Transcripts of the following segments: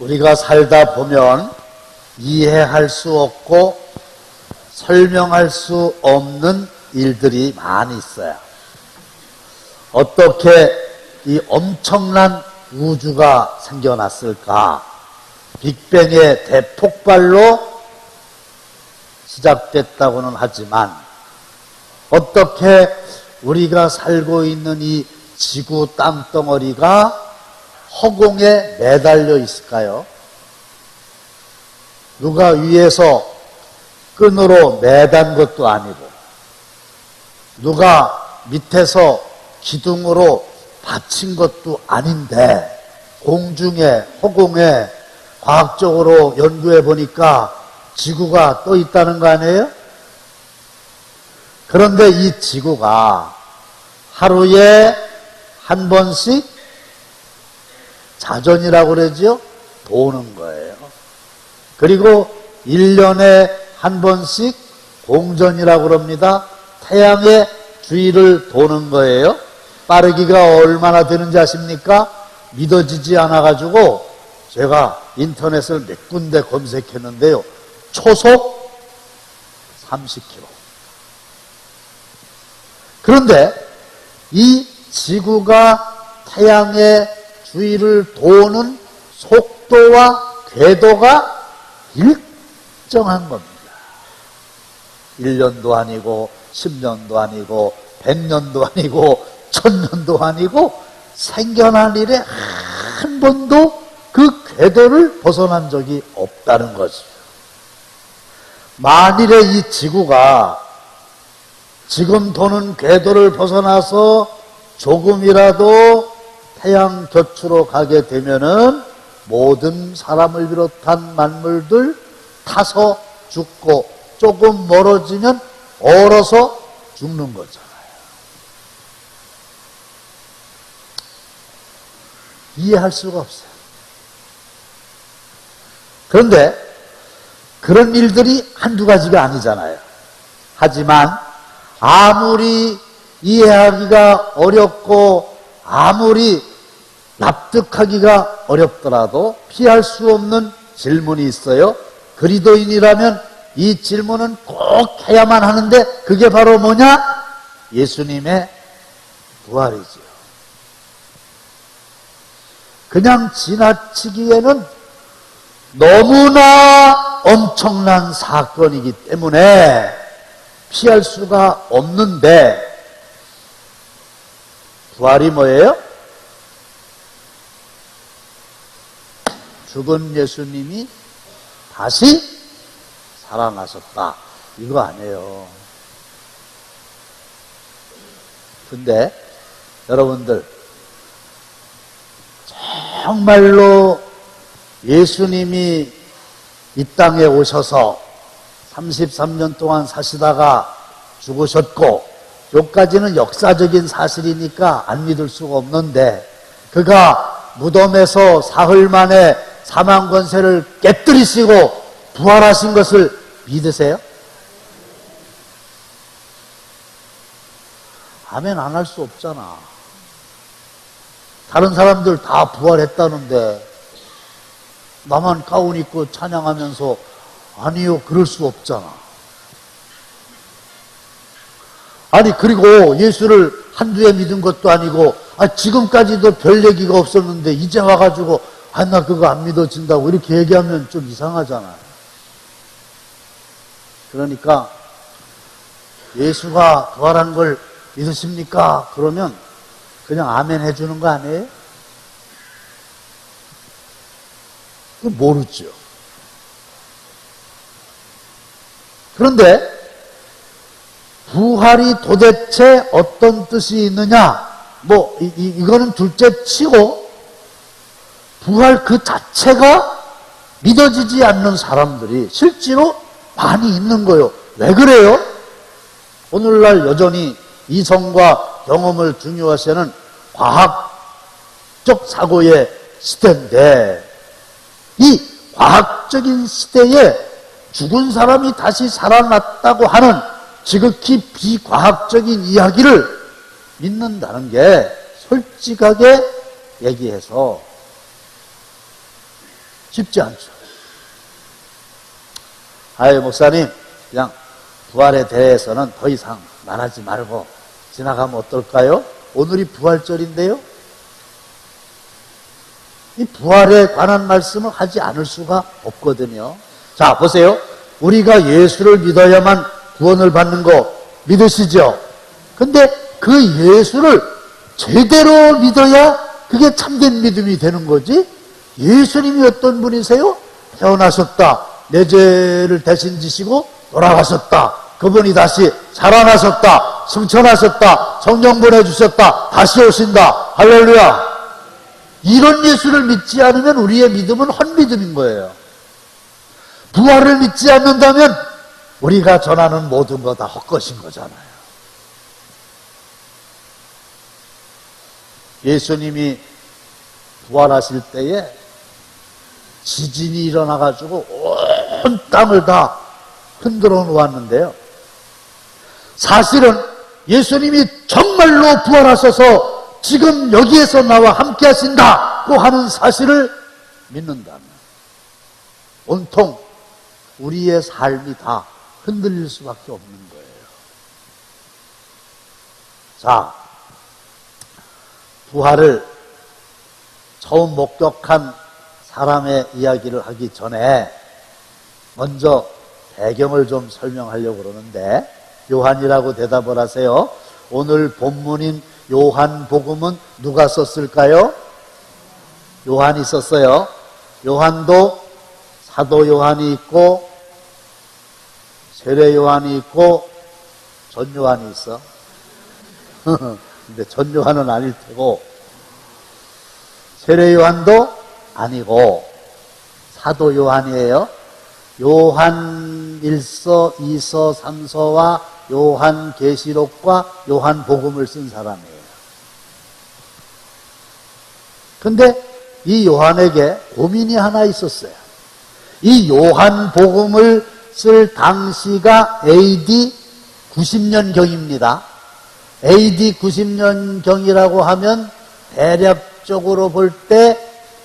우리가 살다 보면 이해할 수 없고 설명할 수 없는 일들이 많이 있어요. 어떻게 이 엄청난 우주가 생겨났을까? 빅뱅의 대폭발로 시작됐다고는 하지만 어떻게 우리가 살고 있는 이 지구 땅덩어리가 허공에 매달려 있을까요? 누가 위에서 끈으로 매단 것도 아니고 누가 밑에서 기둥으로 받친 것도 아닌데 공중에 허공에 과학적으로 연구해 보니까 지구가 떠 있다는 거 아니에요? 그런데 이 지구가 하루에 한 번씩 자전이라고 그러죠? 도는 거예요. 그리고 1년에 한 번씩 공전이라고 그럽니다. 태양의 주위를 도는 거예요. 빠르기가 얼마나 되는지 아십니까? 믿어지지 않아가지고 제가 인터넷을 몇 군데 검색했는데요. 초속 30km. 그런데 이 지구가 태양의 주위를 도는 속도와 궤도가 일정한 겁니다. 1년도 아니고 10년도 아니고 100년도 아니고 1000년도 아니고 생겨난 일에 한 번도 그 궤도를 벗어난 적이 없다는 거죠. 만일에 이 지구가 지금 도는 궤도를 벗어나서 조금이라도 태양 곁으로 가게 되면은 모든 사람을 비롯한 만물들 타서 죽고 조금 멀어지면 얼어서 죽는 거잖아요. 이해할 수가 없어요. 그런데 그런 일들이 한두 가지가 아니잖아요. 하지만 아무리 이해하기가 어렵고 아무리 납득하기가 어렵더라도 피할 수 없는 질문이 있어요. 그리스도인이라면 이 질문은 꼭 해야만 하는데 그게 바로 뭐냐? 예수님의 부활이지요. 그냥 지나치기에는 너무나 엄청난 사건이기 때문에 피할 수가 없는데 부활이 뭐예요? 죽은 예수님이 다시 살아나셨다. 이거 아니에요. 근데 여러분들 정말로 예수님이 이 땅에 오셔서 33년 동안 사시다가 죽으셨고 여기까지는 역사적인 사실이니까 안 믿을 수가 없는데 그가 무덤에서 사흘 만에 사망 권세를 깨뜨리시고 부활하신 것을 믿으세요? 아멘 안 할 수 없잖아. 다른 사람들 다 부활했다는데 나만 가운 입고 찬양하면서 아니요 그럴 수 없잖아. 아니 그리고 예수를 한두 해 믿은 것도 아니고 지금까지도 별 얘기가 없었는데 이제 와가지고 나 그거 안 믿어진다고 이렇게 얘기하면 좀 이상하잖아요. 그러니까 예수가 부활한 걸 믿으십니까? 그러면 그냥 아멘 해주는 거 아니에요? 모르죠. 그런데 부활이 도대체 어떤 뜻이 있느냐? 이거는 둘째 치고 부활 그 자체가 믿어지지 않는 사람들이 실제로 많이 있는 거예요. 왜 그래요? 오늘날 여전히 이성과 경험을 중요시하는 과학적 사고의 시대인데 이 과학적인 시대에 죽은 사람이 다시 살아났다고 하는 지극히 비과학적인 이야기를 믿는다는 게 솔직하게 얘기해서 쉽지 않죠. 아유, 목사님, 그냥 부활에 대해서는 더 이상 말하지 말고 지나가면 어떨까요? 오늘이 부활절인데요. 이 부활에 관한 말씀을 하지 않을 수가 없거든요. 자, 보세요. 우리가 예수를 믿어야만 구원을 받는 거 믿으시죠? 근데 그 예수를 제대로 믿어야 그게 참된 믿음이 되는 거지. 예수님이 어떤 분이세요? 태어나셨다. 내 죄를 대신 지시고 돌아가셨다. 그분이 다시 살아나셨다. 승천하셨다. 성령 보내주셨다. 다시 오신다. 할렐루야. 이런 예수를 믿지 않으면 우리의 믿음은 헛믿음인 거예요. 부활을 믿지 않는다면 우리가 전하는 모든 거 다 헛것인 거잖아요. 예수님이 부활하실 때에 지진이 일어나가지고 온 땅을 다 흔들어 놓았는데요. 사실은 예수님이 정말로 부활하셔서 지금 여기에서 나와 함께 하신다고 하는 사실을 믿는다면 온통 우리의 삶이 다 흔들릴 수밖에 없는 거예요. 자, 부활을 처음 목격한 사람의 이야기를 하기 전에 먼저 배경을 좀 설명하려고 그러는데, 요한이라고 대답을 하세요. 오늘 본문인 요한복음은 누가 썼을까요? 요한이 썼어요. 요한도 사도 요한이 있고 세례 요한이 있고 전 요한이 있어. 근데 전 요한은 아닐 테고 세례 요한도 아니고 사도 요한이에요. 요한 1서, 2서, 3서와 요한 계시록과 요한 복음을 쓴 사람이에요. 근데 이 요한에게 고민이 하나 있었어요. 이 요한 복음을 쓸 당시가 AD 90년경입니다. AD 90년경이라고 하면 대략적으로 볼 때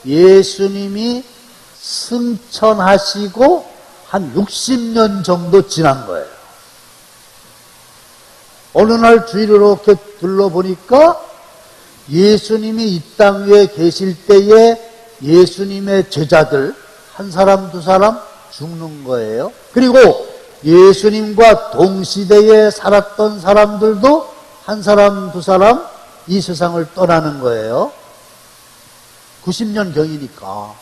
예수님이 승천하시고 한 60년 정도 지난 거예요. 어느 날 주위를 이렇게 둘러보니까 예수님이 이 땅 위에 계실 때에 예수님의 제자들 한 사람 두 사람 죽는 거예요. 그리고 예수님과 동시대에 살았던 사람들도 한 사람 두 사람 이 세상을 떠나는 거예요. 90년경이니까.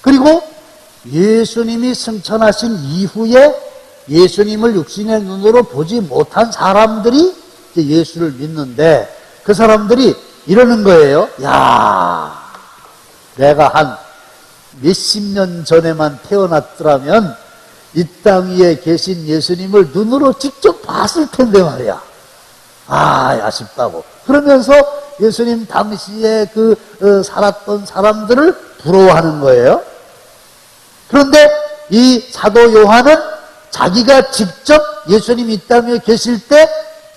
그리고 예수님이 승천하신 이후에 예수님을 육신의 눈으로 보지 못한 사람들이 예수를 믿는데, 그 사람들이 이러는 거예요. 야, 내가 한 몇십 년 전에만 태어났더라면 이 땅 위에 계신 예수님을 눈으로 직접 봤을 텐데 말이야. 아, 아쉽다고. 그러면서 예수님 당시에 살았던 사람들을 부러워하는 거예요. 그런데 이 사도 요한은 자기가 직접 예수님 이 땅 위에 계실 때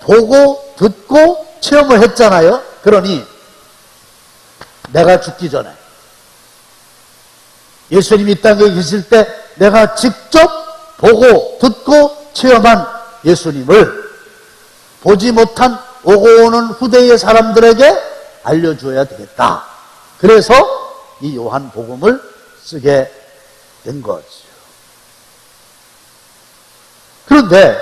보고 듣고 체험을 했잖아요. 그러니 내가 죽기 전에 예수님이 이 땅에 계실 때 내가 직접 보고 듣고 체험한 예수님을 보지 못한 오고 오는 후대의 사람들에게 알려줘야 되겠다. 그래서 이 요한복음을 쓰게 된 거죠. 그런데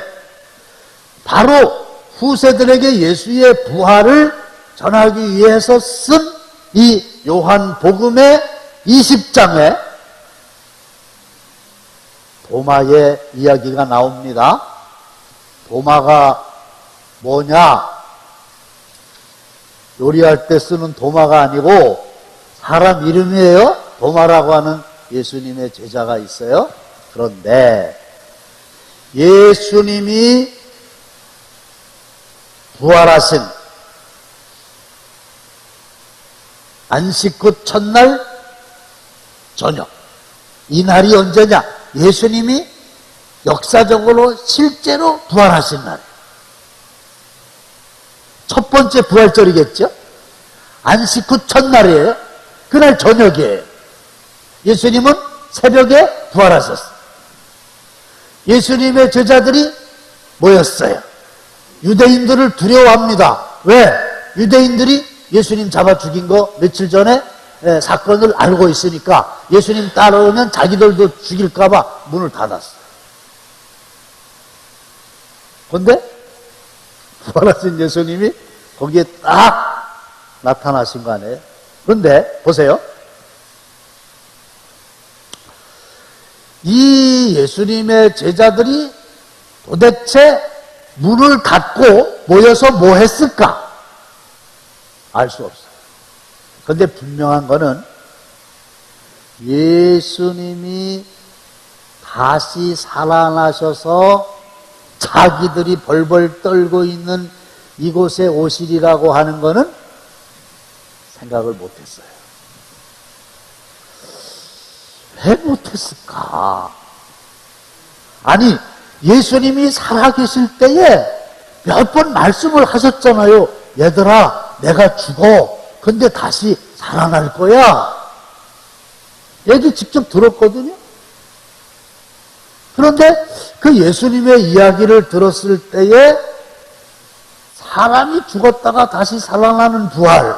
바로 후세들에게 예수의 부활을 전하기 위해서 쓴 이 요한복음의 20장에 도마의 이야기가 나옵니다. 도마가 뭐냐? 요리할 때 쓰는 도마가 아니고 사람 이름이에요. 도마라고 하는 예수님의 제자가 있어요. 그런데 예수님이 부활하신 안식 후 첫날 저녁, 이 날이 언제냐? 예수님이 역사적으로 실제로 부활하신 날, 첫 번째 부활절이겠죠? 안식 후 첫날이에요. 그날 저녁에 예수님은 새벽에 부활하셨어요. 예수님의 제자들이 모였어요. 유대인들을 두려워합니다. 왜? 유대인들이 예수님 잡아 죽인 거 며칠 전에 사건을 알고 있으니까 예수님 따라오면 자기들도 죽일까봐 문을 닫았어요. 그런데 부활하신 예수님이 거기에 딱 나타나신 거 아니에요? 그런데 보세요. 이 예수님의 제자들이 도대체 문을 닫고 모여서 뭐 했을까? 알 수 없어요. 그런데 분명한 거는 예수님이 다시 살아나셔서 자기들이 벌벌 떨고 있는 이곳에 오시리라고 하는 거는 생각을 못했어요. 왜 못했을까? 아니, 예수님이 살아계실 때에 몇 번 말씀을 하셨잖아요. 얘들아, 내가 죽어. 근데 다시 살아날 거야. 얘기 직접 들었거든요. 그런데 그 예수님의 이야기를 들었을 때에 사람이 죽었다가 다시 살아나는 부활,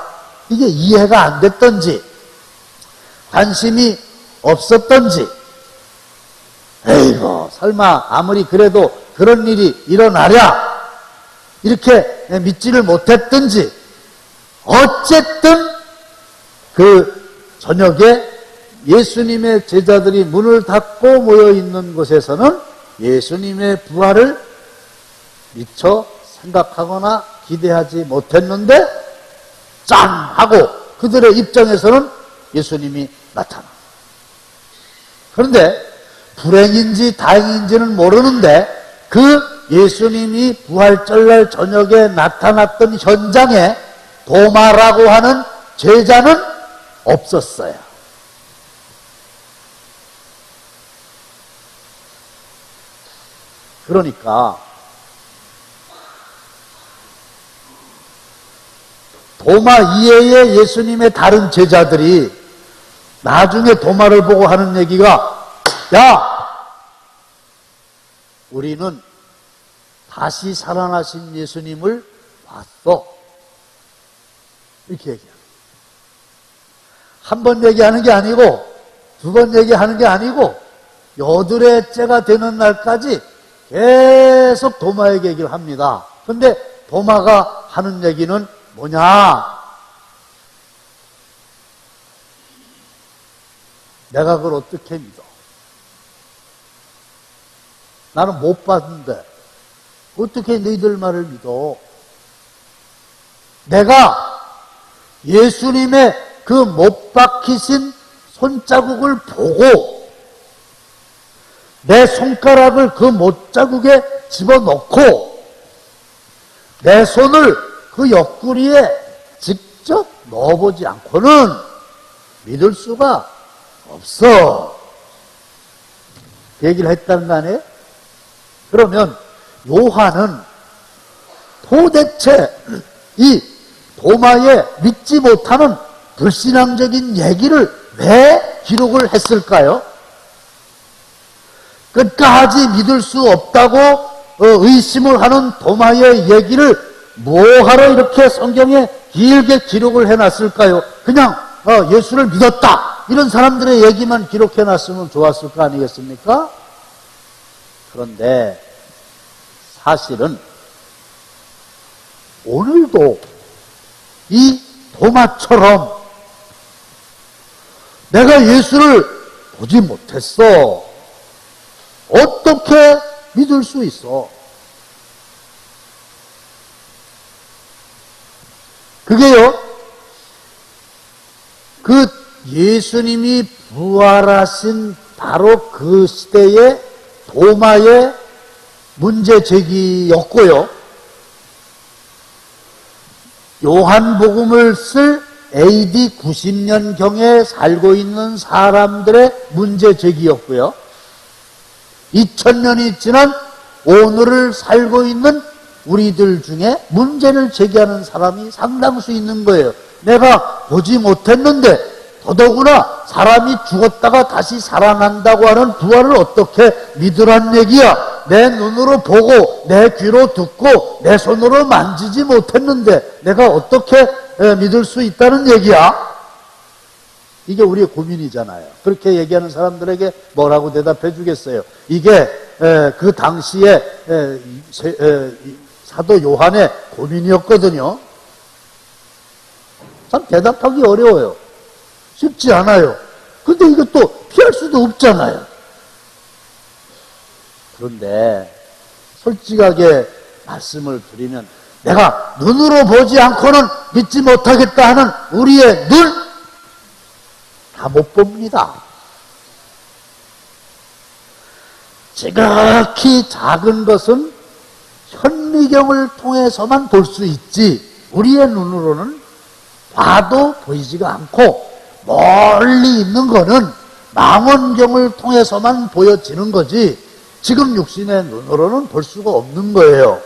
이게 이해가 안 됐던지, 관심이 없었던지, 에이고, 설마 아무리 그래도 그런 일이 일어나랴, 이렇게 믿지를 못했던지, 어쨌든 그 저녁에 예수님의 제자들이 문을 닫고 모여있는 곳에서는 예수님의 부활을 미처 생각하거나 기대하지 못했는데 짠! 하고 그들의 입장에서는 예수님이 나타나. 그런데 불행인지 다행인지는 모르는데 그 예수님이 부활절날 저녁에 나타났던 현장에 도마라고 하는 제자는 없었어요. 그러니까 도마 이외의 예수님의 다른 제자들이 나중에 도마를 보고 하는 얘기가, 야! 우리는 다시 살아나신 예수님을 봤어. 이렇게 얘기해요. 한 번 얘기하는 게 아니고, 두 번 얘기하는 게 아니고, 여드레째가 되는 날까지 계속 도마에게 얘기를 합니다. 근데 도마가 하는 얘기는 뭐냐? 내가 그걸 어떻게 믿어? 나는 못 봤는데 어떻게 너희들 말을 믿어? 내가 예수님의 그 못 박히신 손자국을 보고 내 손가락을 그 못자국에 집어넣고 내 손을 그 옆구리에 직접 넣어보지 않고는 믿을 수가 없어. 그 얘기를 했다는 거 아니에요? 그러면 요한은 도대체 이 도마에 믿지 못하는 불신앙적인 얘기를 왜 기록을 했을까요? 끝까지 믿을 수 없다고 의심을 하는 도마의 얘기를 뭐하러 이렇게 성경에 길게 기록을 해놨을까요? 그냥 예수를 믿었다 이런 사람들의 얘기만 기록해놨으면 좋았을 거 아니겠습니까? 그런데 사실은 오늘도 이 도마처럼 내가 예수를 보지 못했어. 어떻게 믿을 수 있어? 그게요, 그 예수님이 부활하신 바로 그 시대의 도마의 문제 제기였고요. 요한복음을 쓸 AD 90년경에 살고 있는 사람들의 문제 제기였고요. 2000년이 지난 오늘을 살고 있는 우리들 중에 문제를 제기하는 사람이 상당수 있는 거예요. 내가 보지 못했는데 더더구나 사람이 죽었다가 다시 살아난다고 하는 부활을 어떻게 믿으란 얘기야? 내 눈으로 보고 내 귀로 듣고 내 손으로 만지지 못했는데 내가 어떻게 믿을 수 있다는 얘기야? 이게 우리의 고민이잖아요. 그렇게 얘기하는 사람들에게 뭐라고 대답해 주겠어요? 이게 그 당시에 사도 요한의 고민이었거든요. 참 대답하기 어려워요. 쉽지 않아요. 근데 이것도 피할 수도 없잖아요. 그런데 솔직하게 말씀을 드리면 내가 눈으로 보지 않고는 믿지 못하겠다 하는 우리의 눈 다 못 봅니다. 지극히 작은 것은 현미경을 통해서만 볼 수 있지 우리의 눈으로는 봐도 보이지가 않고 멀리 있는 거는 망원경을 통해서만 보여지는 거지 지금 육신의 눈으로는 볼 수가 없는 거예요.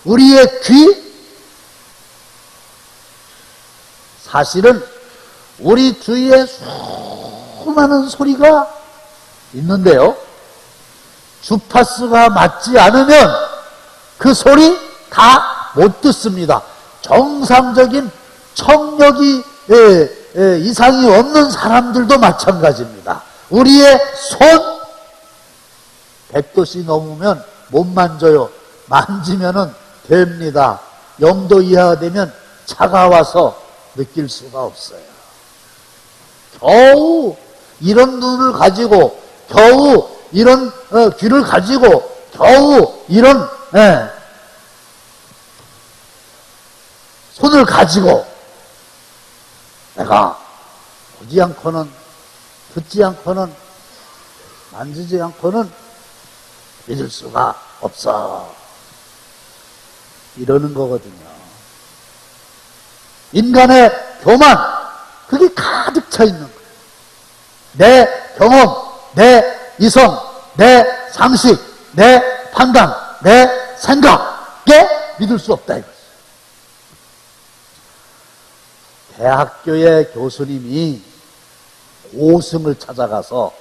우리의 귀? 사실은 우리 주위에 수많은 소리가 있는데요. 주파수가 맞지 않으면 그 소리 다 못 듣습니다. 정상적인 청력이 이상이 없는 사람들도 마찬가지입니다. 우리의 손 100도씨 넘으면 못 만져요. 만지면은 됩니다. 0도 이하가 되면 차가워서 느낄 수가 없어요. 겨우 이런 눈을 가지고 겨우 이런 귀를 가지고 겨우 이런 손을 가지고 내가 보지 않고는 듣지 않고는 만지지 않고는 믿을 수가 없어. 이러는 거거든요. 인간의 교만, 그게 가득 차 있는 거예요. 내 경험, 내 이성, 내 상식, 내 판단, 내 생각에 믿을 수 없다 이거죠. 대학교의 교수님이 고승을 찾아가서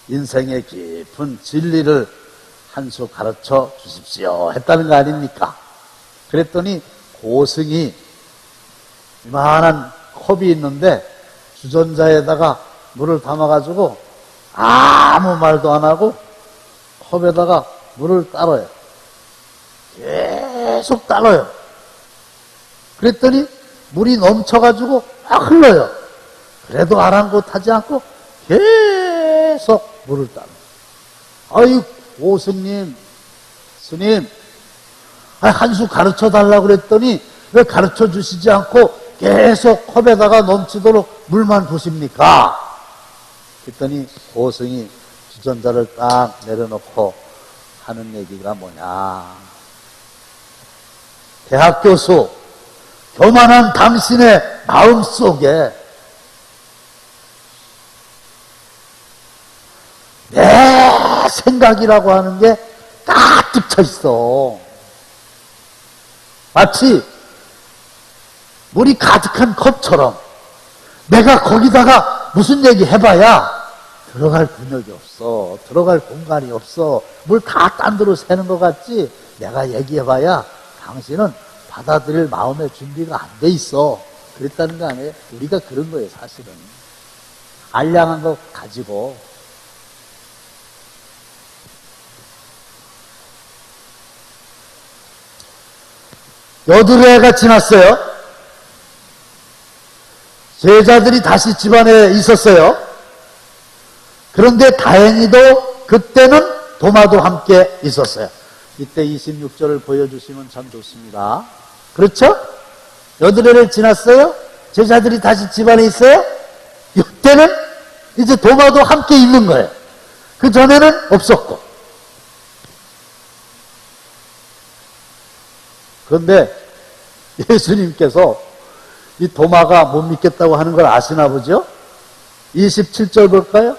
인생의 깊은 진리를 한 수 가르쳐 주십시오 했다는 거 아닙니까? 그랬더니 고승이 이만한 컵이 있는데 주전자에다가 물을 담아가지고 아무 말도 안 하고 컵에다가 물을 따라요. 계속 따라요. 그랬더니 물이 넘쳐가지고 막 흘러요. 그래도 아랑곳하지 않고 계속 물을 따라. 아이 고승님, 스님, 한 수 가르쳐 달라고 그랬더니 왜 가르쳐 주시지 않고 계속 컵에다가 넘치도록 물만 부십니까? 그랬더니 고승이 주전자를 딱 내려놓고 하는 얘기가 뭐냐. 대학 교수, 교만한 당신의 마음 속에 내 생각이라고 하는 게 가득 차 있어. 마치 물이 가득한 컵처럼 내가 거기다가 무슨 얘기 해봐야 들어갈 근육이 없어. 들어갈 공간이 없어. 물 다 딴 데로 새는 것 같지? 내가 얘기해봐야 당신은 받아들일 마음의 준비가 안 돼 있어. 그랬다는 거 아니에요? 우리가 그런 거예요, 사실은. 알량한 거 가지고. 여드레가 지났어요. 제자들이 다시 집안에 있었어요. 그런데 다행히도 그때는 도마도 함께 있었어요. 이때 26절을 보여주시면 참 좋습니다. 그렇죠? 여드레를 지났어요. 제자들이 다시 집안에 있어요. 이때는 이제 도마도 함께 있는 거예요. 그 전에는 없었고. 그런데 예수님께서 이 도마가 못 믿겠다고 하는 걸 아시나 보죠? 27절 볼까요?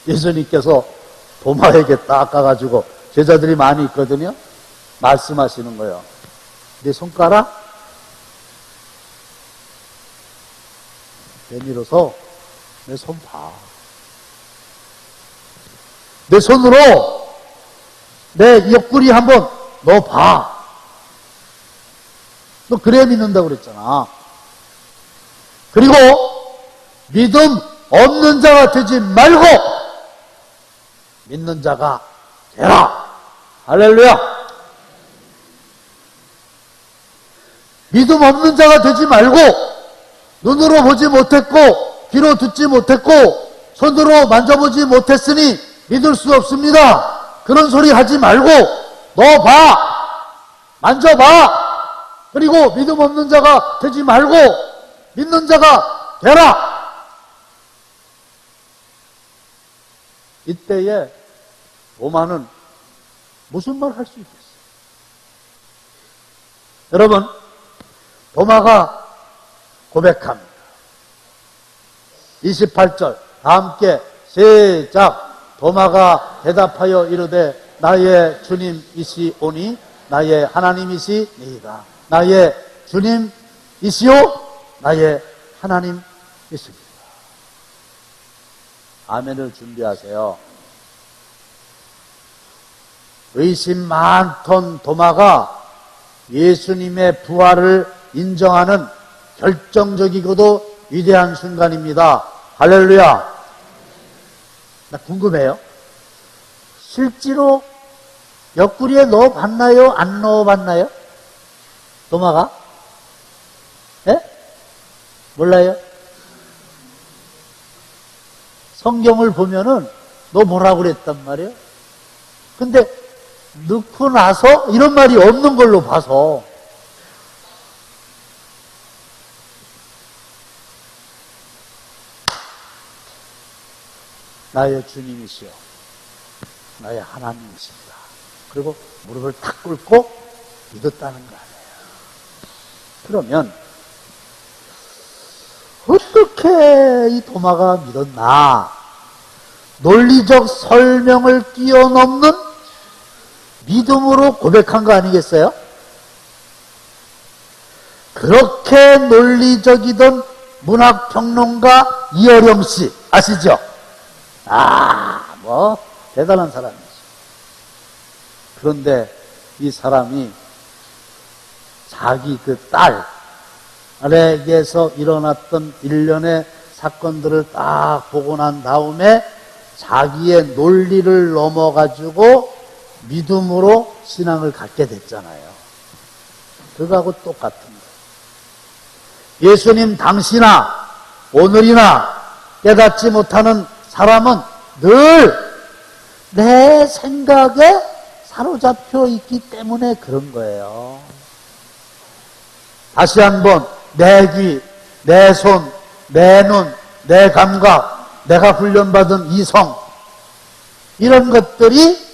예수님께서 도마에게 딱 가가지고 제자들이 많이 있거든요. 말씀하시는 거예요. 내 손가락 내밀어서 내 손 봐. 내 손으로 내 옆구리 한번 너 봐. 너 그래야 믿는다고 그랬잖아. 그리고 믿음 없는 자가 되지 말고 믿는 자가 되라. 할렐루야. 믿음 없는 자가 되지 말고 눈으로 보지 못했고 귀로 듣지 못했고 손으로 만져보지 못했으니 믿을 수 없습니다. 그런 소리 하지 말고 너 봐. 만져봐. 그리고 믿음 없는 자가 되지 말고 믿는 자가 되라. 이때에 도마는 무슨 말 할 수 있겠어요? 여러분, 도마가 고백합니다. 28절 다 함께 시작. 도마가 대답하여 이르되 나의 주님이시오니 나의 하나님이시니이다. 나의 주님이시오 나의 하나님이십니다. 아멘을 준비하세요. 의심 많던 도마가 예수님의 부활을 인정하는 결정적이고도 위대한 순간입니다. 할렐루야. 나 궁금해요. 실제로 옆구리에 넣어봤나요? 안 넣어봤나요? 도마가? 예? 몰라요? 성경을 보면은 너 뭐라고 그랬단 말이에요? 근데 넣고 나서 이런 말이 없는 걸로 봐서 나의 주님이시여 나의 하나님이십니다. 그리고 무릎을 탁 꿇고 믿었다는 거 아니에요. 그러면 어떻게 이 도마가 믿었나? 논리적 설명을 뛰어넘는 믿음으로 고백한 거 아니겠어요? 그렇게 논리적이던 문학평론가 이어령 씨 아시죠? 뭐 대단한 사람이죠. 그런데 이 사람이 자기 그 딸에게서 일어났던 일련의 사건들을 딱 보고 난 다음에 자기의 논리를 넘어가지고 믿음으로 신앙을 갖게 됐잖아요. 그거하고 똑같은 거예요. 예수님 당시나 오늘이나 깨닫지 못하는 사람은 늘 내 생각에 사로잡혀 있기 때문에 그런 거예요. 다시 한번 내 귀, 내 손, 내 눈, 내 감각, 내가 훈련받은 이성 이런 것들이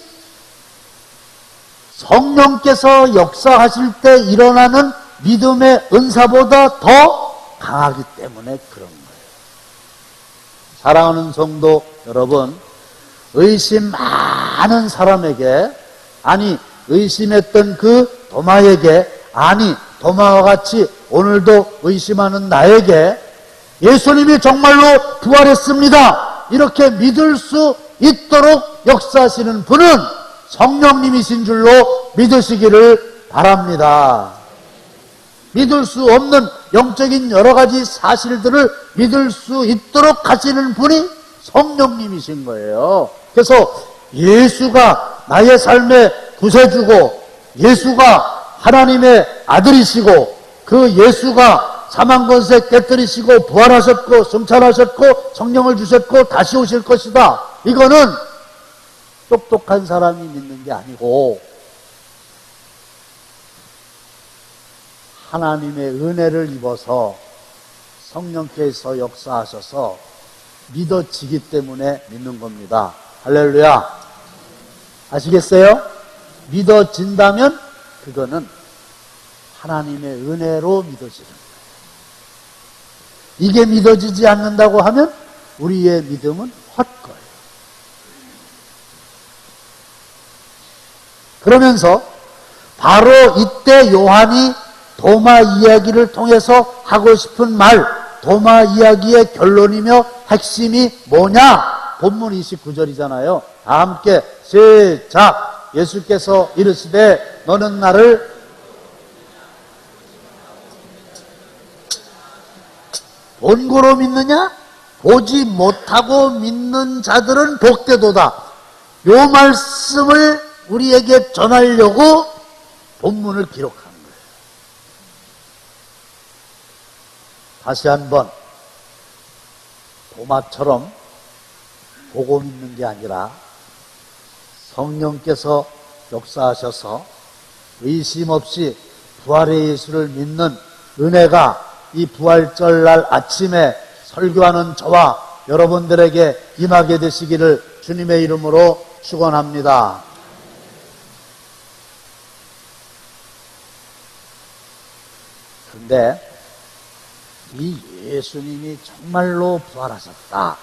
성령께서 역사하실 때 일어나는 믿음의 은사보다 더 강하기 때문에 그런 거예요. 사랑하는 성도 여러분, 의심 많은 사람에게, 아니 의심했던 그 도마에게, 아니 도마와 같이 오늘도 의심하는 나에게 예수님이 정말로 부활했습니다 이렇게 믿을 수 있도록 역사하시는 분은 성령님이신 줄로 믿으시기를 바랍니다. 믿을 수 없는 영적인 여러 가지 사실들을 믿을 수 있도록 하시는 분이 성령님이신 거예요. 그래서 예수가 나의 삶의 구세주고 예수가 하나님의 아들이시고 그 예수가 사망권세 깨뜨리시고 부활하셨고 성찬하셨고 성령을 주셨고 다시 오실 것이다. 이거는 똑똑한 사람이 믿는 게 아니고 하나님의 은혜를 입어서 성령께서 역사하셔서 믿어지기 때문에 믿는 겁니다. 할렐루야. 아시겠어요? 믿어진다면 그거는 하나님의 은혜로 믿어지는 거예요. 이게 믿어지지 않는다고 하면 우리의 믿음은 헛거예요. 그러면서 바로 이때 요한이 도마 이야기를 통해서 하고 싶은 말, 도마 이야기의 결론이며 핵심이 뭐냐? 본문 29절이잖아요. 다 함께 시작. 예수께서 이르시되 너는 나를 본고로 믿느냐? 보지 못하고 믿는 자들은 복되도다. 요 말씀을 우리에게 전하려고 본문을 기록하는 거예요. 다시 한번 도마처럼 보고 믿는 게 아니라 성령께서 역사하셔서 의심 없이 부활의 예수를 믿는 은혜가 이 부활절 날 아침에 설교하는 저와 여러분들에게 임하게 되시기를 주님의 이름으로 축원합니다. 그런데 이 예수님이 정말로 부활하셨다,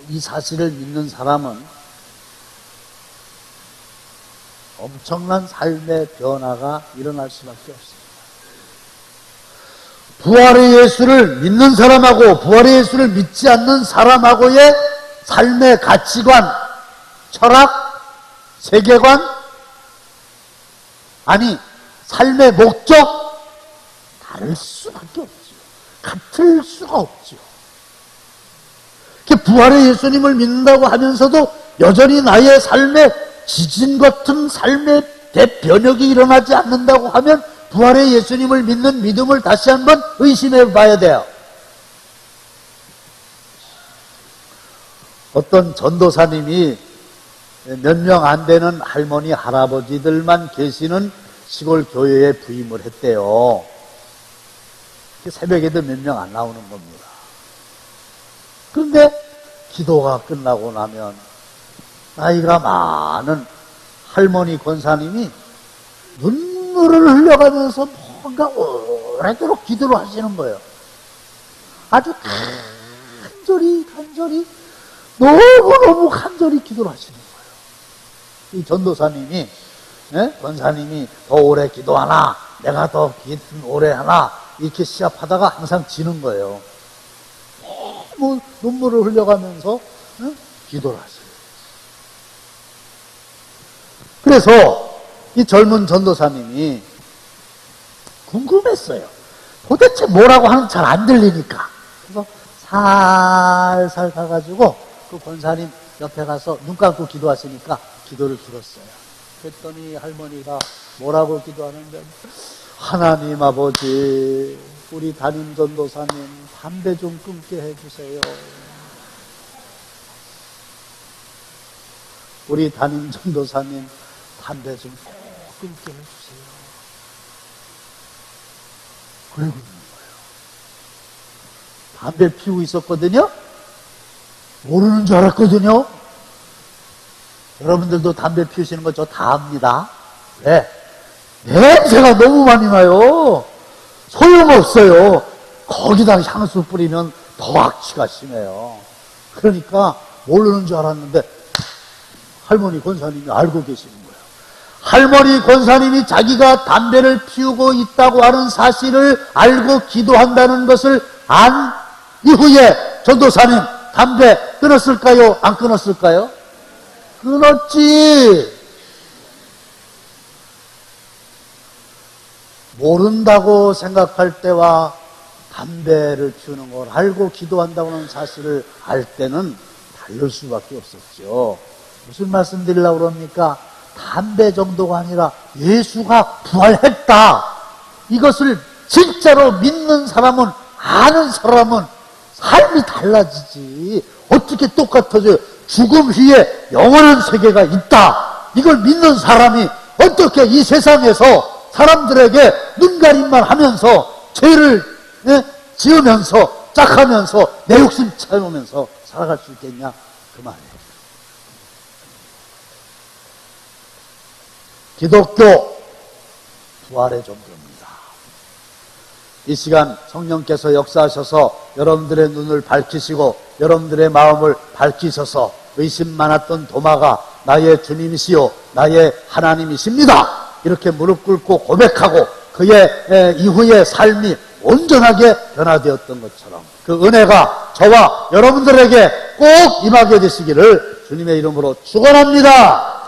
이 사실을 믿는 사람은 엄청난 삶의 변화가 일어날 수밖에 없습니다. 부활의 예수를 믿는 사람하고 부활의 예수를 믿지 않는 사람하고의 삶의 가치관, 철학, 세계관, 아니 삶의 목적 다를 수밖에 없죠. 같을 수가 없죠. 부활의 예수님을 믿는다고 하면서도 여전히 나의 삶에 지진 같은 삶의 대변혁이 일어나지 않는다고 하면 부활의 예수님을 믿는 믿음을 다시 한번 의심해 봐야 돼요. 어떤 전도사님이 몇 명 안 되는 할머니, 할아버지들만 계시는 시골 교회에 부임을 했대요. 새벽에도 몇 명 안 나오는 겁니다. 그런데 기도가 끝나고 나면 나이가 많은 할머니 권사님이 눈물을 흘려가면서 뭔가 오래도록 기도를 하시는 거예요. 아주 간절히 너무너무 간절히 기도를 하시는 거예요. 이 전도사님이, 권사님이 더 오래 기도하나, 내가 더 오래 하나, 이렇게 시합하다가 항상 지는 거예요. 너무 눈물을 흘려가면서 기도를 하세요. 그래서 이 젊은 전도사님이 궁금했어요. 도대체 뭐라고 하는지 잘 안 들리니까. 그래서 살살 가가지고 그 권사님 옆에 가서 눈 감고 기도하시니까 기도를 들었어요. 그랬더니 할머니가 뭐라고 기도하는데, 하나님 아버지, 우리 담임 전도사님 담배 좀 끊게 해주세요. 우리 담임 전도사님 담배 좀 꼭 끊게 해주세요. 그러고 있는 거예요. 담배 피우고 있었거든요. 모르는 줄 알았거든요. 여러분들도 담배 피우시는 거 저 다 압니다. 왜? 냄새가 너무 많이 나요. 소용없어요. 거기다 향수 뿌리면 더 악취가 심해요. 그러니까 모르는 줄 알았는데 할머니 권사님이 알고 계시는 거예요. 할머니 권사님이 자기가 담배를 피우고 있다고 하는 사실을 알고 기도한다는 것을 안 이후에 전도사님 담배 끊었을까요? 안 끊었을까요? 끊었지. 모른다고 생각할 때와 담배를 피우는 걸 알고 기도한다고 하는 사실을 알 때는 다를 수밖에 없었죠. 무슨 말씀 드리려고 그럽니까? 담배 정도가 아니라 예수가 부활했다, 이것을 진짜로 믿는 사람은, 아는 사람은 삶이 달라지지. 어떻게 똑같아져요? 죽음 후에 영원한 세계가 있다, 이걸 믿는 사람이 어떻게 이 세상에서 사람들에게 눈가림만 하면서 죄를 지으면서 짝하면서 내 욕심 채우면서 살아갈 수 있겠냐, 그 말이에요. 기독교 부활의 종교입니다. 이 시간 성령께서 역사하셔서 여러분들의 눈을 밝히시고 여러분들의 마음을 밝히셔서 의심 많았던 도마가 나의 주님이시요 나의 하나님이십니다, 이렇게 무릎 꿇고 고백하고 그의 이후의 삶이 온전하게 변화되었던 것처럼 그 은혜가 저와 여러분들에게 꼭 임하게 되시기를 주님의 이름으로 축원합니다.